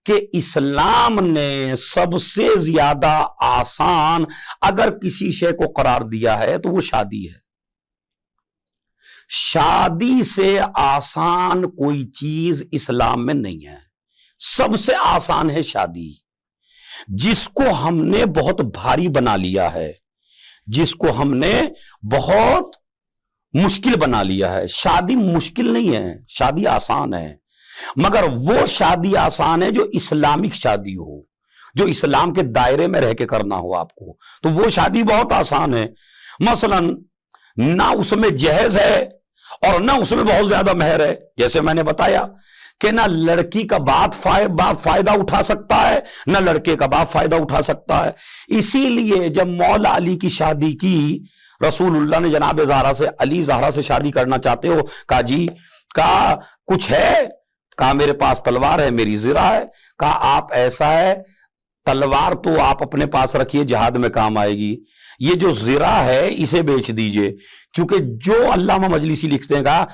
کہ اسلام نے سب سے زیادہ آسان اگر کسی شے کو قرار دیا ہے تو وہ شادی ہے. شادی سے آسان کوئی چیز اسلام میں نہیں ہے. سب سے آسان ہے شادی. جس کو ہم نے بہت بھاری بنا لیا ہے, جس کو ہم نے بہت مشکل بنا لیا ہے. شادی مشکل نہیں ہے, شادی آسان ہے. مگر وہ شادی آسان ہے جو اسلامک شادی ہو, جو اسلام کے دائرے میں رہ کے کرنا ہو آپ کو, تو وہ شادی بہت آسان ہے. مثلا نہ اس میں جہیز ہے اور نہ اس میں بہت زیادہ مہر ہے. جیسے میں نے بتایا کہ نہ لڑکی کا باپ فائدہ اٹھا سکتا ہے, نہ لڑکے کا باپ فائدہ اٹھا سکتا ہے. اسی لیے جب مولا علی کی شادی کی, رسول اللہ نے جناب زہرا سے, علی زہرا سے شادی کرنا چاہتے ہو, کہا جی, کہا کچھ ہے, کہا میرے پاس تلوار ہے, میری زرہ ہے. کہا آپ ایسا ہے, تلوار تو آپ اپنے پاس رکھیے, جہاد میں کام آئے گی, یہ جو زرہ ہے اسے بیچ دیجئے. کیونکہ جو علامہ مجلسی لکھتے ہیں, کہا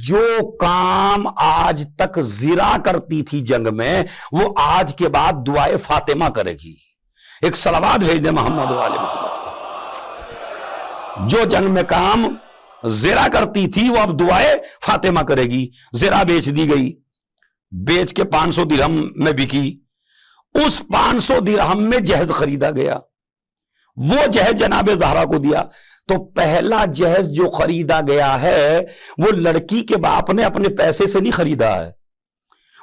جو کام آج تک زرہ کرتی تھی جنگ میں, وہ آج کے بعد دعائے فاطمہ کرے گی. ایک صلوات بھیج دیں محمد و آل محمد. جو جنگ میں کام زرہ کرتی تھی وہ اب دعائے فاطمہ کرے گی. زرہ بیچ دی گئی, بیچ کے 500 درہم میں بکی. اس 500 درہم میں جہیز خریدا گیا, وہ جہیز جناب زہرا کو دیا. تو پہلا جہیز جو خریدا گیا ہے وہ لڑکی کے باپ نے اپنے پیسے سے نہیں خریدا ہے,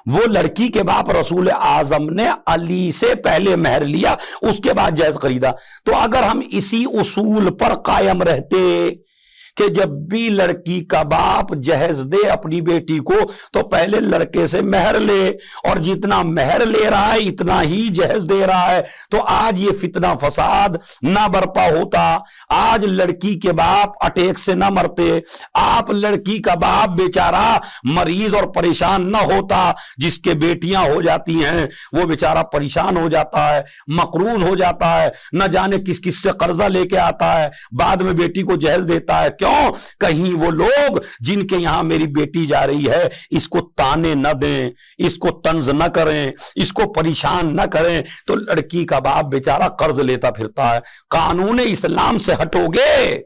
وہ لڑکی کے باپ رسول اعظم نے علی سے پہلے مہر لیا, اس کے بعد جہیز خریدا. تو اگر ہم اسی اصول پر قائم رہتے کہ جب بھی لڑکی کا باپ جہیز دے اپنی بیٹی کو تو پہلے لڑکے سے مہر لے, اور جتنا مہر لے رہا ہے اتنا ہی جہیز دے رہا ہے, تو آج یہ فتنہ فساد نہ برپا ہوتا, آج لڑکی کے باپ اٹیک سے نہ مرتے, آپ لڑکی کا باپ بیچارہ مریض اور پریشان نہ ہوتا. جس کے بیٹیاں ہو جاتی ہیں وہ بیچارہ پریشان ہو جاتا ہے, مقروض ہو جاتا ہے, نہ جانے کس کس سے قرضہ لے کے آتا ہے, بعد میں بیٹی کو جہیز دیتا ہے. کہیں وہ لوگ جن کے یہاں میری بیٹی جا رہی ہے اس کو تانے نہ دیں, اس کو طنز نہ کریں, اس کو پریشان نہ کریں, تو لڑکی کا باپ بیچارہ قرض لیتا پھرتا ہے. قانون اسلام سے ہٹو گے,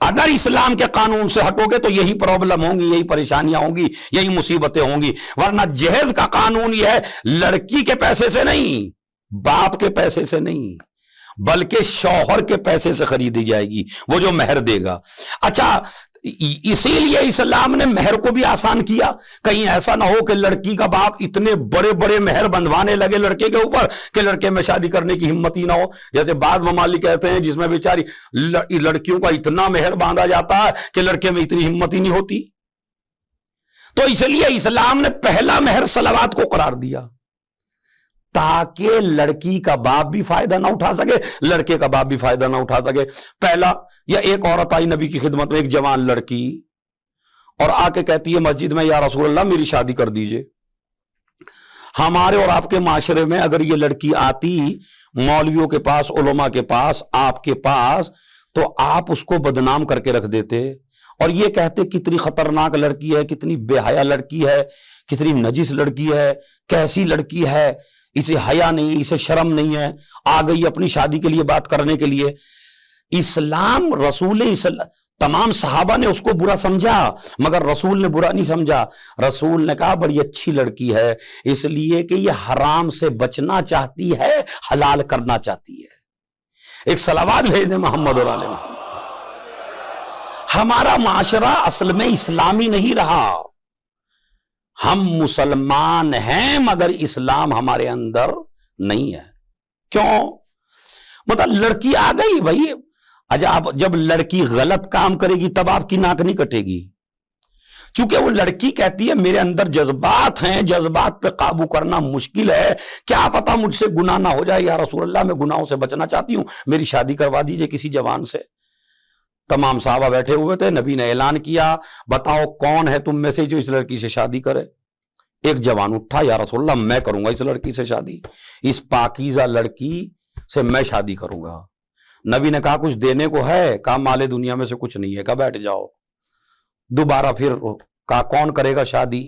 اگر اسلام کے قانون سے ہٹو گے تو یہی پرابلم ہوں گی, یہی پریشانیاں ہوں گی, یہی مصیبتیں ہوں گی. ورنہ جہیز کا قانون یہ ہے, لڑکی کے پیسے سے نہیں, باپ کے پیسے سے نہیں, بلکہ شوہر کے پیسے سے خریدی جائے گی, وہ جو مہر دے گا. اچھا, اسی لیے اسلام نے مہر کو بھی آسان کیا. کہیں ایسا نہ ہو کہ لڑکی کا باپ اتنے بڑے بڑے مہر بندھوانے لگے لڑکے کے اوپر کہ لڑکے میں شادی کرنے کی ہمت ہی نہ ہو. جیسے بعض ممالک کہتے ہیں جس میں بیچاری لڑکیوں کا اتنا مہر باندھا جاتا ہے کہ لڑکے میں اتنی ہمت ہی نہیں ہوتی. تو اس لیے اسلام نے پہلا مہر صلوات کو قرار دیا تاکہ لڑکی کا باپ بھی فائدہ نہ اٹھا سکے, لڑکے کا باپ بھی فائدہ نہ اٹھا سکے. پہلا, یا ایک عورت آئی نبی کی خدمت میں, ایک جوان لڑکی, اور آ کے کہتی ہے مسجد میں, یا رسول اللہ میری شادی کر دیجئے. ہمارے اور آپ کے معاشرے میں اگر یہ لڑکی آتی مولویوں کے پاس, علماء کے پاس, آپ کے پاس, تو آپ اس کو بدنام کر کے رکھ دیتے اور یہ کہتے کتنی خطرناک لڑکی ہے, کتنی بے حیا لڑکی ہے, کتنی نجس لڑکی ہے, کیسی لڑکی ہے, اسے حیا نہیں, اسے شرم نہیں ہے, آ گئی اپنی شادی کے لیے بات کرنے کے لیے. اسلام, تمام صحابہ نے اس کو برا سمجھا مگر رسول نے برا نہیں سمجھا. رسول نے کہا بڑی اچھی لڑکی ہے, اس لیے کہ یہ حرام سے بچنا چاہتی ہے, حلال کرنا چاہتی ہے. ایک صلوات بھیج دیں محمد اور آل محمد. ہمارا معاشرہ اصل میں اسلامی نہیں رہا. ہم مسلمان ہیں مگر اسلام ہمارے اندر نہیں ہے. کیوں؟ مطلب لڑکی آ گئی بھائی, جب لڑکی غلط کام کرے گی تب آپ کی ناک نہیں کٹے گی. چونکہ وہ لڑکی کہتی ہے میرے اندر جذبات ہیں, جذبات پہ قابو کرنا مشکل ہے, کیا پتا مجھ سے گناہ نہ ہو جائے, یا رسول اللہ میں گناہوں سے بچنا چاہتی ہوں, میری شادی کروا دیجئے کسی جوان سے. تمام صحابہ بیٹھے ہوئے تھے, نبی نے اعلان کیا بتاؤ کون ہے تم میں سے جو اس لڑکی سے شادی کرے. ایک جوان اٹھا, یا رسول اللہ میں کروں گا اس لڑکی سے شادی, اس پاکیزہ لڑکی سے میں شادی کروں گا. نبی نے کہا کچھ دینے کو ہے؟ کہا مال دنیا میں سے کچھ نہیں ہے. کہا بیٹھ جاؤ. دوبارہ پھر کہا کون کرے گا شادی؟